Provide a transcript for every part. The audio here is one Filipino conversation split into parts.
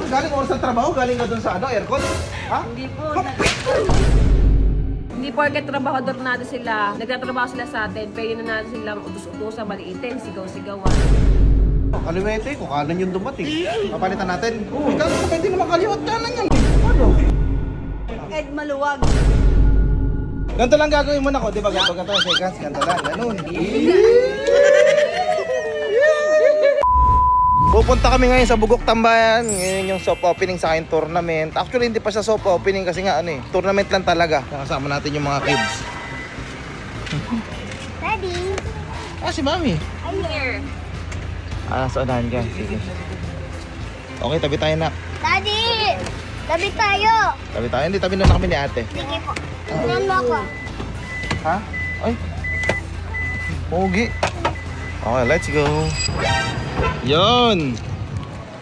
Galing oras sa trabaho, galing ka dun sa aircon? Ha? Hindi po. Hindi porket trabahador natin sila, nagtatrabaho sila sa atin, pwede na natin silang utos-utosan, maliitin, sigaw-sigawan. Kaliwete, kung kanan yung dumating. Papalitan natin. Ikaw, pwede naman kaliwat kanan yan. Ano? Ed maluwag. Ganito lang gagawin mo na ko, di ba? Ganito lang seconds, ganito lang, ganun. Pupunta kami ngayon sa Bugok Tambayan. Ngayon yung soft opening sa akin tournament. Actually hindi pa siya soft opening kasi nga tournament lang talaga. Kasama natin yung mga kids. Daddy. Si Mami. I'm here. Sa unahan ka. Sige. Okay, tabi tayo na. Daddy! Tabi tayo. Tabi tayo, hindi tabi na kami ni ate. Sige po. Tignan mo ako. Ha? Ay. Pogi. Okay, let's go. Yon.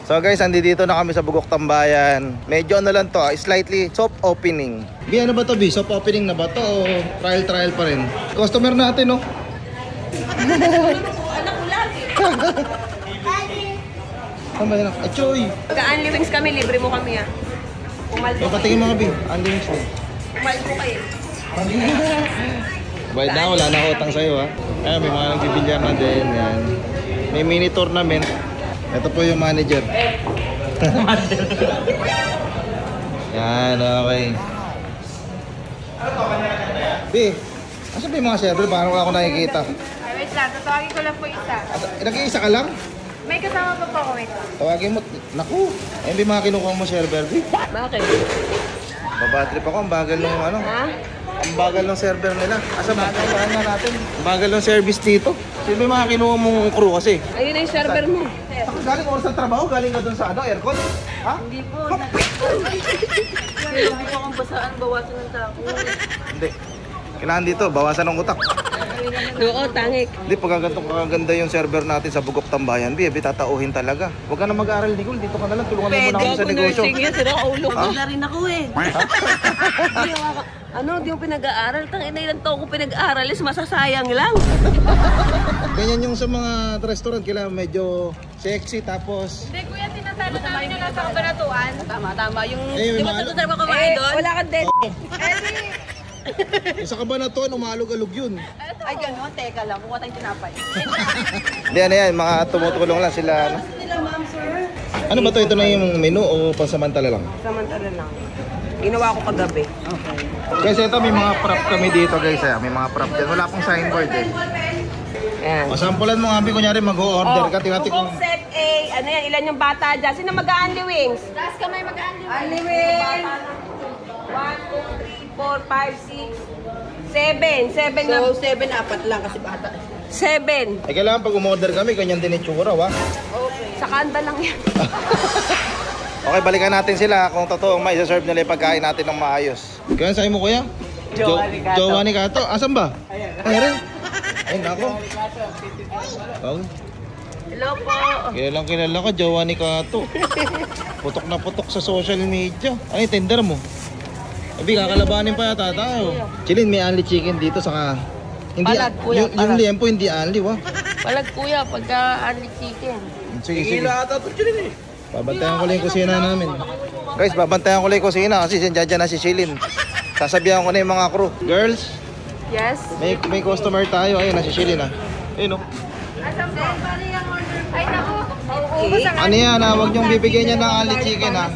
So guys, andito na kami sa Bugok Tambayan. Medyo ano lang to, slightly soft opening. Bi, ano ba to, Bi? Soft opening na ba to o trial pa rin? Customer natin, no? Anak ko lagi. Daddy. Saan ba yun? Achoy! Pagka-unli wings kami, libre mo kami ah. Umaldo So, patingin mga Bi. Andy wings mo. Umaldo kayo. Bayad na, wala na utang sa'yo, ha? Ayan, may mga nagbibilyar na din. Yan. May mini tournament. Ito po yung manager. Yan, okay. Bi, asan ba yung mga server? Paano wala ako nakikita? Wait lang, tatawagin ko lang po isa. Nag-iisa ka lang? May kasama pa po ako, wait lang. Tawagin mo. Naku, ayun ba yung mga kinukuha mo server, Bi? Bakit? Babatrip ako, ang bagal nung ano. Ha? Ang bagal ng server nila. Asa ba? Saan na natin? Ang bagal ng service dito. Sino yung mga kinuha mong crew kasi? Ayun na yung server mo. Galing oras sa trabaho, galing ka dun sa aircon? Ha? Hindi po. Hindi po akong basaan, bawasan ng tako. Hindi. Kailangan dito, bawasan ng utak. Oo, tangik. Hindi, pagkaganda yung server natin sa Bugok Tambayan, Bi, tatauhin talaga. Huwag ka na mag-aaral, Nicole. Dito ka na lang, tulungan mo muna kami sa negosyo. Nursing yan, sira ulo ko. Ha? Na rin ako eh. Ano, di mo pinag-aaral? Tangina, ilang taon ko pinag-aaral, is masasayang lang. Ganyan yung sa mga restaurant, kailangan medyo sexy, tapos... Hindi, kuya, tinatalo namin yung nasa kabanatuan. Tama. Yung, Eh, di ba may ito tayo kumain doon? Wala kang dead. Sa Kabanatuan, umalog-alog yun. Ay, gano'n, teka lang, kuha tayong tinapay. Hindi, ano yan, mga tumutulong lang sila. Ano? Ano ba to? Ito na yung menu o pansamantala lang? Samantala lang. Ginawa ko kagabi. Okay. Guys, ito may mga prop kami dito guys. May mga prop dyan. Wala pong signboard eh. Ayan. Masampulan mo nga, kunyari mag-o-order ka. Bugok set A. Ano yan, ilan yung bata dyan? Sino mag-a-unli wings? Taas kamay mag-aandi. Unli wings. 1, 2, 3, 4, 5, 6, 7. 7 na. So, 7, apat lang kasi bata. 7. Eh, kailangan pag umorder kami, ganyan din itsura, wa? Okay. Sa kanda lang yan. Okay, balikan natin sila kung totoong may serve nila yung pagkain natin ng maayos. Kaya sa'yo mo, kuya? Jowa ni Kato. Jowa ni Kato. Asan ba? Ayan. Ay, nako. Oh. Hello po. Kilala ka, jowa ni Kato. Putok na putok sa social media. Ay, tender mo. Abi, kakalabanin pa yata tayo. Chilin, may unli chicken dito saka... Hindi, Palag, kuya, yung palag. liempo hindi unli, wa? Palag kuya, pagka unli chicken. Sige. Babantayan ko lang yung kusina namin. Guys, babantayan ko lang yung kusina kasi dyan na si Chilin. Sasabihan ko na yung mga crew. Girls, Yes? may customer tayo. Ayun na si Chilin, ha. Ayun, no. Ay, naku. Ano yan, ha? Huwag niyong bibigyan niya ng unli chicken, ha.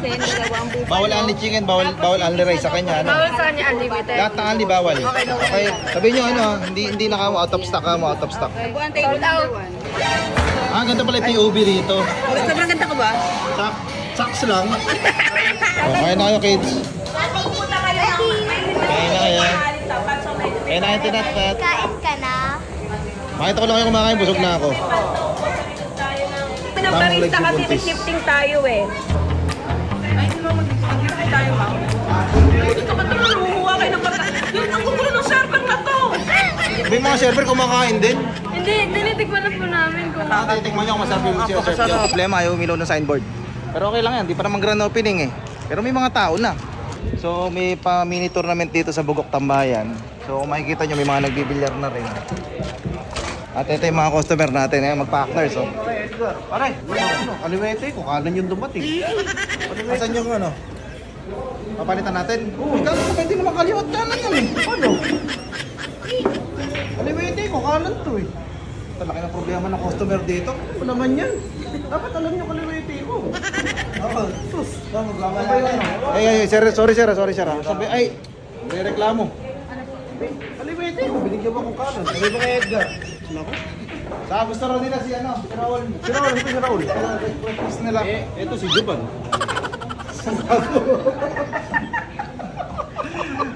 Bawal unli chicken, bawal unli rice sa kanya, ano. Bawal sa kanya unlimited. Lahat ng unli bawal. Okay, sabihin niyo, ano, ha? Hindi na kamo, out of stock kamo, out of stock. Sold out. Ganda pala yung POV rito. Sobrang ganda ko ba? Saks lang. Okay na kayo, kids. Okay na kayo. Okay na kayo, tinat-tat. Kain ka na. Makita ko lang kayo kumakain, busog na ako. Pinagbarista kasi shifting tayo eh. Ay, hindi mo mag-shifting tayo ba? Hindi ka ba ito nanuhuha kayo ng pagkain? Yung nanggugulo ng server na to! May mga server kumakain din. Hindi, tinitikman na po namin kung... Titikman niyo kung masarap yung server niyo. Problema, ayaw umilaw ng signboard. Pero okay lang yan, di pa naman grand opening eh. Pero may mga tao na. So may pa mini tournament dito sa Bugok Tambayan. So kung makikita nyo, may mga nagbibilyar na rin. At ito yung mga customer natin, mag-partners. Oh. Edgar, pare, ano, kaliwete ko, kanan yung dumating. Asan yung ano? Papalitan natin? Oo. Ikaw ko pwede naman kaliwat kanan yan eh. Ano? Kaliwete ko, kanan to eh. Ito, laki ng problema ng customer dito. Ano naman yan? Dapat alam nyo kaliwete ko. Oo, sus. Ay, sorry sir. Sabi, ay, may reklamo. Kaliwete ko, binigyan mo akong kanan. Sabi mo kay Edgar. Naku. Saka gusto raw nila si ano, si Raul. Si Raul. Request nila. Ito si Juban.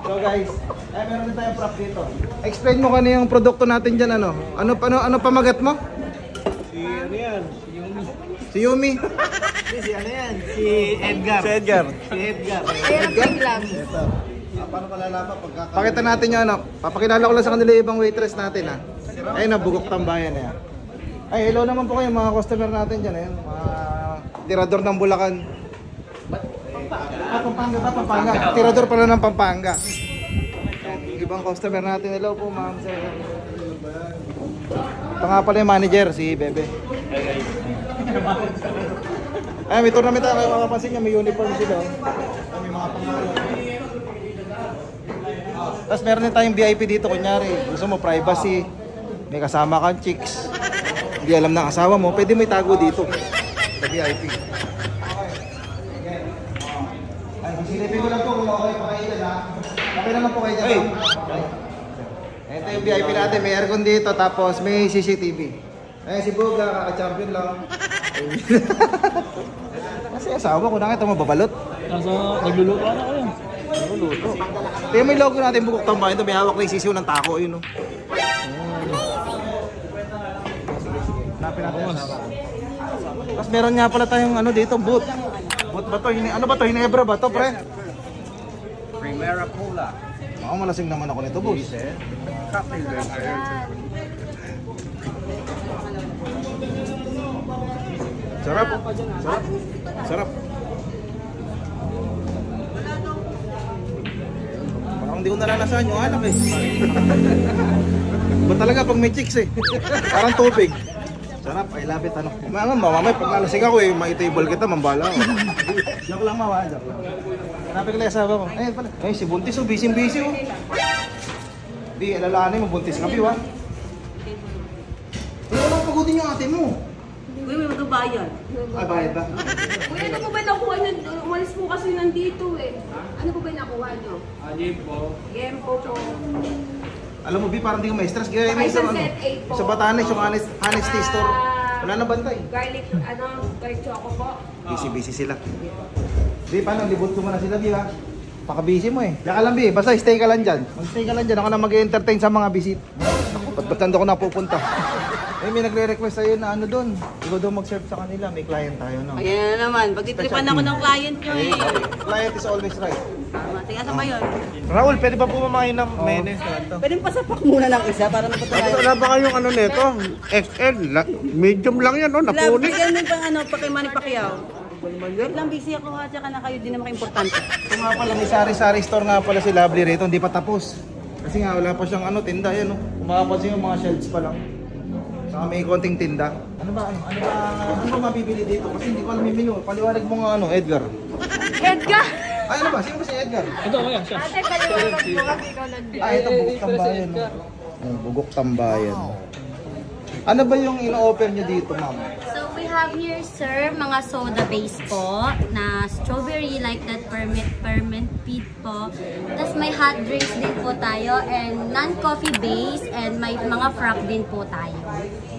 So guys, ay meron din tayong prop dito. Explain mo kano yung produkto natin diyan ano? Ano pamagat mo? Si ano yan? Si Yumi. Si ano yan? Si Edgar. Si Edgar. Ito. Paano malalaman pagkaka... Pakita natin yung ano. Papakilala ko lang sa kanila yung ibang waitress natin ha. Ayun na, Bugok Tambayan na yan. Ay, hello naman po kayo mga customer natin dyan. Ayun, mga tirador ng Bulacan. Pampanga ba? Pampanga. Tirador pala ng Pampanga. Yung ibang customer natin. Hello po ma'am. Ito nga pala yung manager, si Bebe. Ay, may tournament tayo. Kayo makapansin niya, may uniform sila. May mga pangalan. Tapos meron din tayong VIP dito. Kunyari, gusto mo privacy. May kasama kang chicks. Hindi alam ng asawa mo. Pwede mo itago dito. Sa VIP. Ay, silipin ko lang po kung okay pa kayo na. Okay naman po kayo dyan. Ito yung VIP natin. May aircon dito. Tapos may CCTV. Ay, si Boga, kaka-champion lang. Kasi asawa ko, nakita mo babalot. Nagluluto na ko yan. Nagluluto. Ito yung may logo natin, Bugok Tambayan. Ito may hawak na yung sisiw ng tako. Yun, no? Hanapin natin yung asawa. Tapos meron nga pala tayong ano dito, boot. Boot ba to? Ano ba to? Hinebra ba to, pre? Primera Cola. Ako malasing naman ako nito, boss. Sarap. Sarap. Parang hindi ko nalalasahan yung alak eh. Ba talaga pag may chicks eh. Parang tubig. Sarap, I love it. Ano? Mamay, pag nalasing ako eh, maitable kita, mambala ako. Joke lang mawa, joke lang. Hanapin ko lang yung asawa ko. Ayun pala. Ay, si Buntis oh, busy-busy oh. Di, alalahanin mo, Buntis ka, Piwa. Hindi mo lang pagutin yung ate mo. Uy, may magbabayad. Ay, bayad ba? Uy, ano po ba nakuha nyo? Umalis po kasi nandito eh. Ano po ba nakuha nyo? Gempo po. Alam mo, Bi, parang di ka may stress. Gaya may isang ano. Sa Batanes, yung honesty store. Wala na bantay. Garlic, garlic choco po. Busy-busy sila. Bi, paano? Libot ko muna sila, Bi, ha? Paka-busy mo eh. Diyan ka lang, Bi. Basta stay ka lang dyan. Mag-stay ka lang dyan. Ako na mag-entertain sa mga visit. Ba't nando ko napupunta? Eh, may nagre-request sa'yo na ano doon. Ikaw daw mag-serve sa kanila. May client tayo, no? Ayan na naman. Pagtitripan ako ng client nyo eh. Client is always right. Tingnan sa ba yun? Raul, pwede ba pumamain ng mayonnaise na ito? Pwede pasapak muna ng isa para napatunayan. Wala ba kayong ano nito? XL? Medium lang yan, no? Napunin. Bigyan mo pang ano, pa kay Manny Pacquiao. Wait lang, busy ako ha. Tsaka na kayo, di naman importante. Ito nga pala, may sari-sari store nga pala si Lovely rito. Hindi pa tapos. Kasi nga, wala pa siyang ano, tinda. Yan, no? Kumapansin yung mga shelves pa lang. Saka may konting tinda. Ano ba mabibili dito? Kasi hindi ko alam yung menu. Paliwanag mo nga ano, Edgar. Edgar! Ay, ano ba? Sino ba si Edgar? Ate, paliwanag mo kasi ikaw nandiyan. Ah, ito, Bugok Tambayan. No? Bugok Tambayan. Ano ba yung ino-offer nyo dito, ma'am? So we have here, sir, mga soda base po na strawberry like that permit feed po. Tapos may hot drinks din po tayo and non-coffee base and may mga frap din po tayo.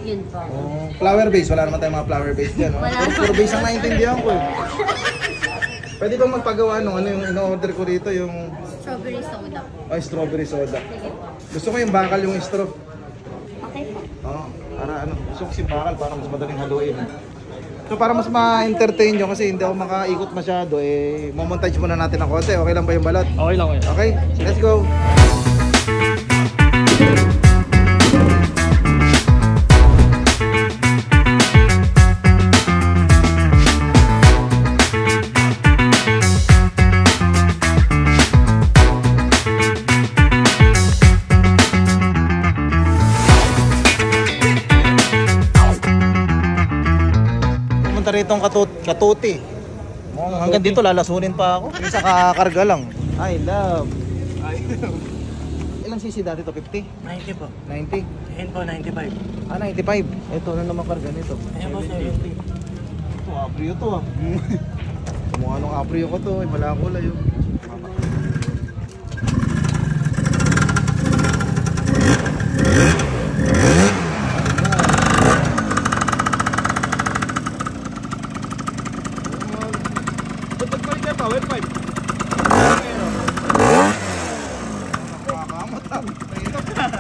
Yun po. Oh, flower base. Wala naman tayong mga flower base dyan. No? Wala. Puro base ang naintindihan ko. Pwede bang magpagawa nung ano yung ino-order ko dito, yung Strawberry soda po. ay, strawberry soda. Sige po. Gusto ko yung bakal yung straw. Okay po. Oo, para ano, gusto ko si bakal para mas madaling haluin. So para mas ma-entertain nyo kasi hindi ako makaikot masyado, eh, mamontage muna natin ng konti. Okay lang ba yung balot? Okay lang eh. Okay, let's go! itong katuti. Hanggang dito lalasunin pa ako. Isa kakarga lang. I love. Ilang cc dati to? 50? 90 po. 90? Ayan po, 95. 95. Ito na naman karga nito. Ayan po, 70. Ito, aprio to ah. Mukha nung aprio ko to. Wala ko lang yun.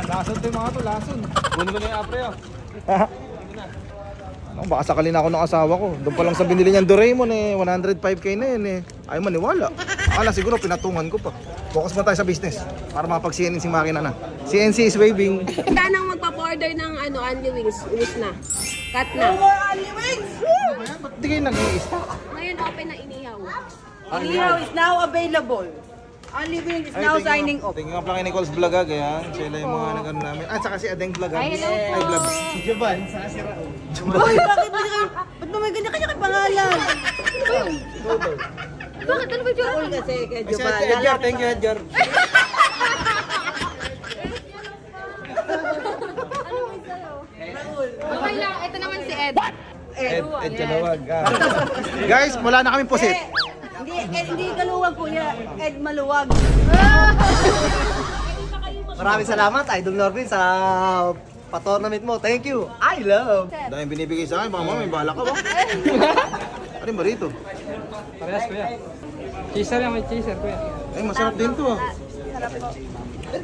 Lason to yung mga to, lason. Kunin ko na yung apre, oh. Baka sakalin ako ng asawa ko. Doon pa lang sa binili niyang Doraemon eh, 105k na yun eh. Ayaw maniwala. Akala siguro pinatungan ko pa. Focus mo tayo sa business para mapag-CNC si makina na. CNC is waving. Handa nang magpa-order ng only wings. Wings na. Cut na. Ba't di kayo nag-i-stock? Ngayon open na inihaw. Inihaw is now available. Only wing is now signing off. Tingnan ka lang kay Nicole's vlog ah, kaya sila yung mga nag-ano namin. At saka si Adeng vlog ah. Ay, hello po. Ay, vlog. Si Jovan, saka si Raul. Hoy, bakit ba kayo? Ba't ba may ganyan-kanya kay pangalan? Bakit? Ano ba yung Raul kasi kay Ay, si Jovan. Edgar, thank you Edgar. Okay lang, ito naman si Ed. Ed Jalawag. Guys, wala na kaming pusit. Hindi kaluwag kuya, Ed Maluwag. Maraming salamat, Idol Norvin, sa pa-tournament mo. Thank you. I love. Dahil binibigay sa akin, baka mamaya may bala ka ba? Ano ba rito? Parehas, kuya. Chaser yan, may chaser, kuya. Ay, masarap din to ah.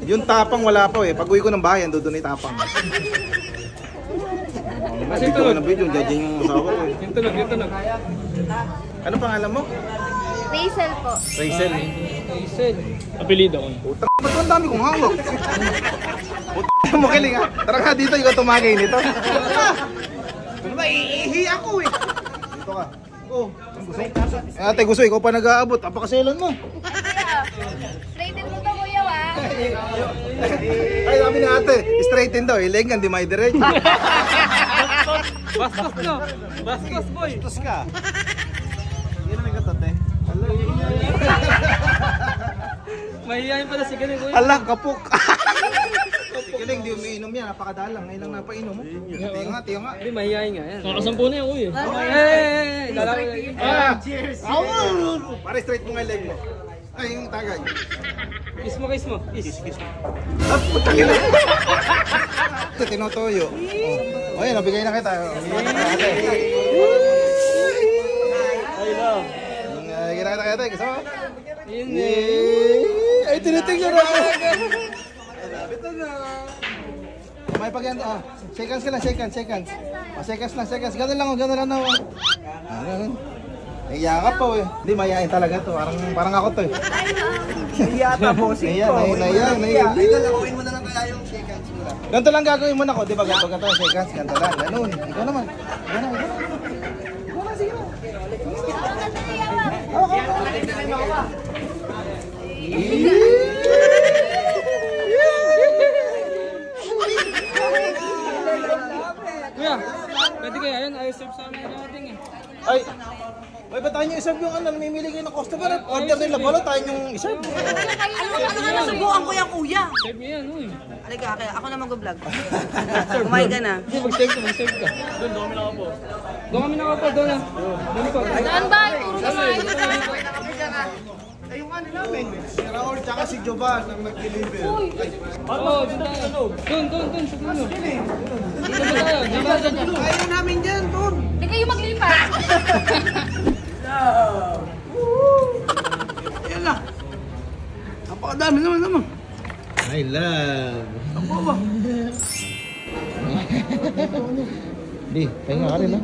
Yung tapang wala pa eh. Pag uwi ko ng bayan, doon yung tapang. Video ko ng video, judging yung asawa ko eh. Yung tunog. Ano pangalan mo? Hazel po. Rachel. Chaser. Apelido ko. Putang, ba't ang dami kong hawak? Putang mo kiling ha. Tara nga dito, ikaw tumagay nito. Ano ba, iihi ako eh. Dito ka. Oh, ate, gusto, ikaw pa nag-aabot. Apakaselan mo. Straighten mo to, kuya, ah. Ay, sabi ni ate, straighten daw. Ilengan, di may diretso. Bastos, no? Bastos, boy. Tos ka. Hindi na may katot eh. Mahihayin pala si Galing, kuya. Alang, kapok. Kiling, di umiinom yan. Napakadalang. Ngayon lang napainom mo. Tiyo nga. Hindi, mahihayin nga yan. Nakasampu na yan, kuya. Hey! Cheers! Para straight mo nga leg mo. Ay, yung tagay. Kiss mo. Kiss. Ah, putang ina. Ito, tinotoyo. Oh, ayun, nabigay na kita. I love. Ginakita kita, gusto mo? Yun eh. Ay, tinitigyan na ako. Ito na. May pag-yan, seconds ka lang, seconds. Seconds. Ganun lang. Ganun. Naiyak pa eh. Hindi, mayayain talaga to. Parang ako to eh. Yata po si Naiyak. Gagawin mo na lang kaya yung seconds mo lang. Ganito lang gagawin mo na ko, di ba? Ganito lang, seconds, ganito lang. Ganun. Ikaw naman. Ganun. Sige na. Kuya, pwede kaya yan? Ayaw serve sa amin natin eh. Ay, ba't tayo nyo iserve yung namimili kayo ng customer? Order nila pala, tayo nyo iserve. Ano ka nasubukan ko yan kuya? Serve mo yan, uy. Halika, kaya ako na mag-vlog. Kumain ka na. Hindi, mag-serve ka. Doon kami nakapo. Doon kami nakapo, doon ah. Doon po. Saan ba? Puro kumain ka na. Ay, yung ano namin, si Raul tsaka si Jovan ang nag-deliver. Oo, doon tayo. Doon, sa dulo. Dito ba tayo? Ayaw namin dyan, doon. Hindi kayo maglipat. Ayan lang. Napakadami naman. I love. Ako ba? Di, pahinga ka rin ha.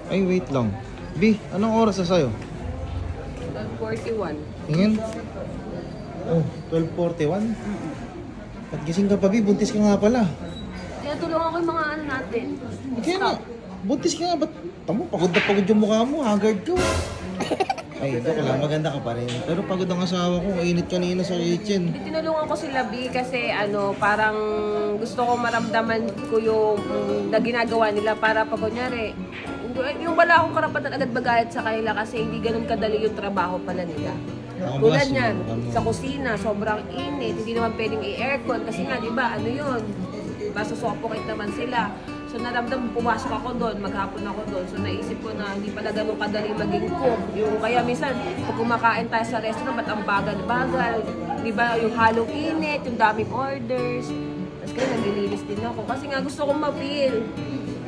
Ay, wait lang. B, anong oras na sa'yo? 41. Tingin? Oh, 12:41? At gising ka pa, B. Buntis ka nga pala. Kaya tulungan ko yung mga ano natin. Kaya na, buntis ka nga. Ba't? Tamo, pagod na pagod yung mukha mo. Haggard ka. Ay, ito lang, maganda ka pa rin. Pero pagod ang asawa ko, init kanina sa kitchen. Tinulungan ko sila B kasi parang gusto ko maramdaman ko yung na ginagawa nila para pag kunyari, yung wala akong karapatan agad magalit sa kanila kasi hindi ganun kadali yung trabaho pala nila. Tulad niyan, sa kusina, sobrang init, hindi naman pwedeng i-aircon kasi nga, di ba, yun, masusuffocate naman sila. So naramdam, pumasok ako doon, maghapon ako doon. So naisip ko na hindi pala ganun kadali maging cook. Yung kaya minsan, pag kumakain tayo sa restaurant, ba't ang bagal-bagal? Di ba, yung halong init, yung daming orders. Tapos kaya naglilinis din ako. Kasi nga gusto kong ma-feel.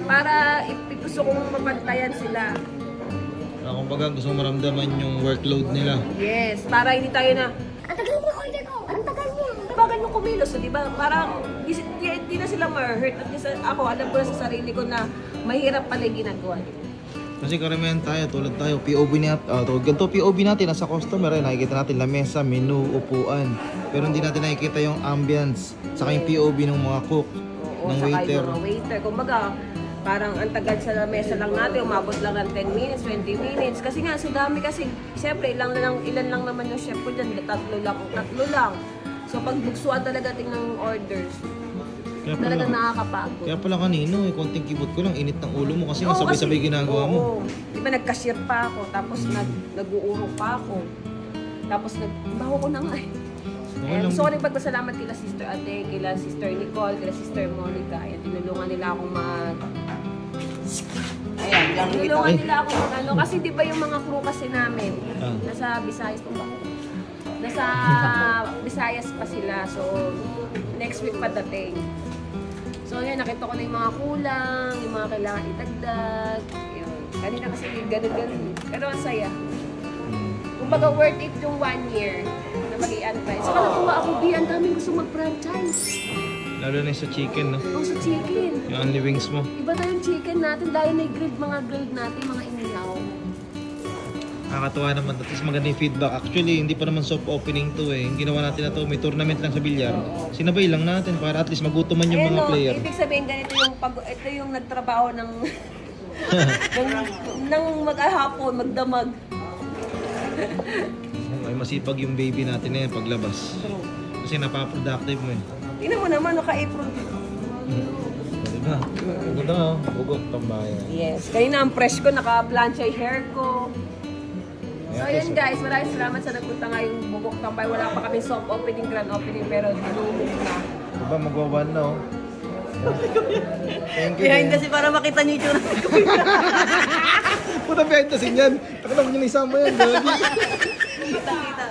Para gusto kong mapantayan sila. Kumbaga gusto mo maramdaman yung workload nila. Yes, para hindi tayo na, ang tagal niya ko, hindi ko, ang tagal niya. Tabagan yung kumilos, di ba? Parang hindi na sila ma-hurt. At ako, alam ko na sa sarili ko na mahirap pala yung ginagawa. Kasi karamihan tayo, tulad tayo, POV ganito POV natin, nasa customer, nakikita natin lamesa, menu, upuan. Pero hindi natin nakikita yung ambience, saka yung POV ng mga cook, ng waiter. Yung mga waiter. Kumbaga, parang ang tagal sa mesa lang natin, umabot lang ng 10 minutes, 20 minutes. Kasi nga, sa dami kasi, siyempre, ilan lang naman yung chef ko dyan, tatlo lang. So, pag buksuan talaga ng orders, talagang nakakapagod. Kaya pala kanino, konting kibot ko lang, init ng ulo mo kasi sabay-sabay ginagawa mo. Di ba, nag-cashier pa ako, tapos nag-uurong pa ako. Tapos baho ko na nga eh. And so, nagpagpasalamat kila Sister Ate, kila Sister Nicole, kila Sister Monica. Ayan, tinulungan nila akong tinulungan nila akong kasi di ba yung mga crew kasi namin, nasa Visayas pa ba? Nasa Visayas pa sila, so next week pa dating. So yan, nakita ko na yung mga kulang, yung mga kailangan itagdag. Yun. Kanina kasi ganun-ganun. Pero ang saya. Kumbaga worth it yung 1 year na mag-i-advise. So natuwa ako, ang daming gusto mag-franchise. Lalo na sa chicken, no? Oo, sa chicken. Yung only wings mo. Iba na yung chicken natin dahil mga grilled natin, mga inihaw. Nakakatuwa naman. At least maganda yung feedback. Actually, hindi pa naman soft opening to eh. Yung ginawa natin na to, may tournament lang sa bilyar. Sinabay lang natin para at least magutuman yung mga player. Ibig sabihin ganito ito yung nagtrabaho ng ng mag-ahapon, magdamag. Ay, masipag yung baby natin na yan paglabas. Kasi napaka-productive mo eh. Tingnan mo naman, naka-apron. Diba? Ganda nga, bugok tambayan. Yes, kanina ang fresh ko, naka-plancha yung hair ko. So yun guys, maraming salamat sa nagpunta ngayong bugok tambay. Wala pa kami soft opening, grand opening, pero dinumog na. Diba, magwawan na oh. Thank you. Behind the scene para makita niyo yung Puta behind the scene yan. Takot mo yung isama yan.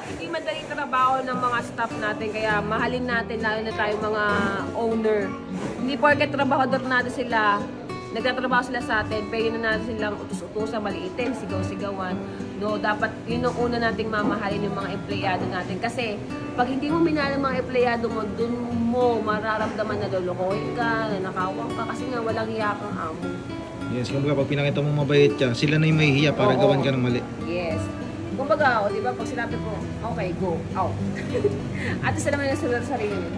Hindi madaling trabaho ng mga staff natin, kaya mahalin natin lalo na tayo mga owner. Hindi porket trabahador natin sila, nagtatrabaho sila sa atin, pwede na natin silang utos-utusan, maliitin, sigaw-sigawan. No, dapat yun ang una nating mamahalin yung mga empleyado natin. Kasi pag hindi mo minahal ang mga empleyado mo, dun mo mararamdaman na lulukoy ka, na nakawang ka, kasi nga walang hiya kang amo. Yes, kumbaga pag pinakita mo mabait ka, sila na yung mahihiya para gawan ka ng mali. Yes. Kumbaga, di ba, pag sinabi ko, okay, go, out. At isa naman yung sarili.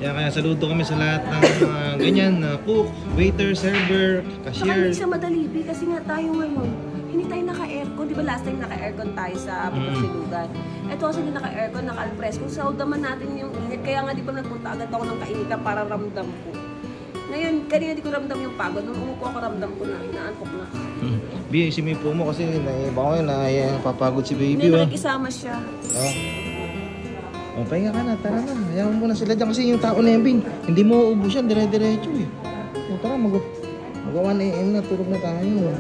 Kaya saludo kami sa lahat ng mga ganyan na cook, waiter, server, Saka cashier. hindi siya madali, kasi nga tayo ngayon, hindi tayo naka-aircon. Di ba last time naka-aircon tayo sa Pagkasilugan? Ito kasi hindi naka-aircon, naka-alfresco. So, daman natin yung init. Kaya nga di ba nagpunta agad ako ng kainitan para ramdam ko. Ngayon, kanina di ko ramdam yung pagod. Nung umupo ako, ramdam ko na, inaantok na. Si may po mo kasi naiba ko yun, papagod si baby. Hindi, nakikisama siya. O, pahinga ka na, tara na. Hayaan mo na sila dyan kasi yung tao na yan, Bin. Hindi mo uubos yan, dire-diretso eh. O, tara, mag-1 AM na, tulog na tayo.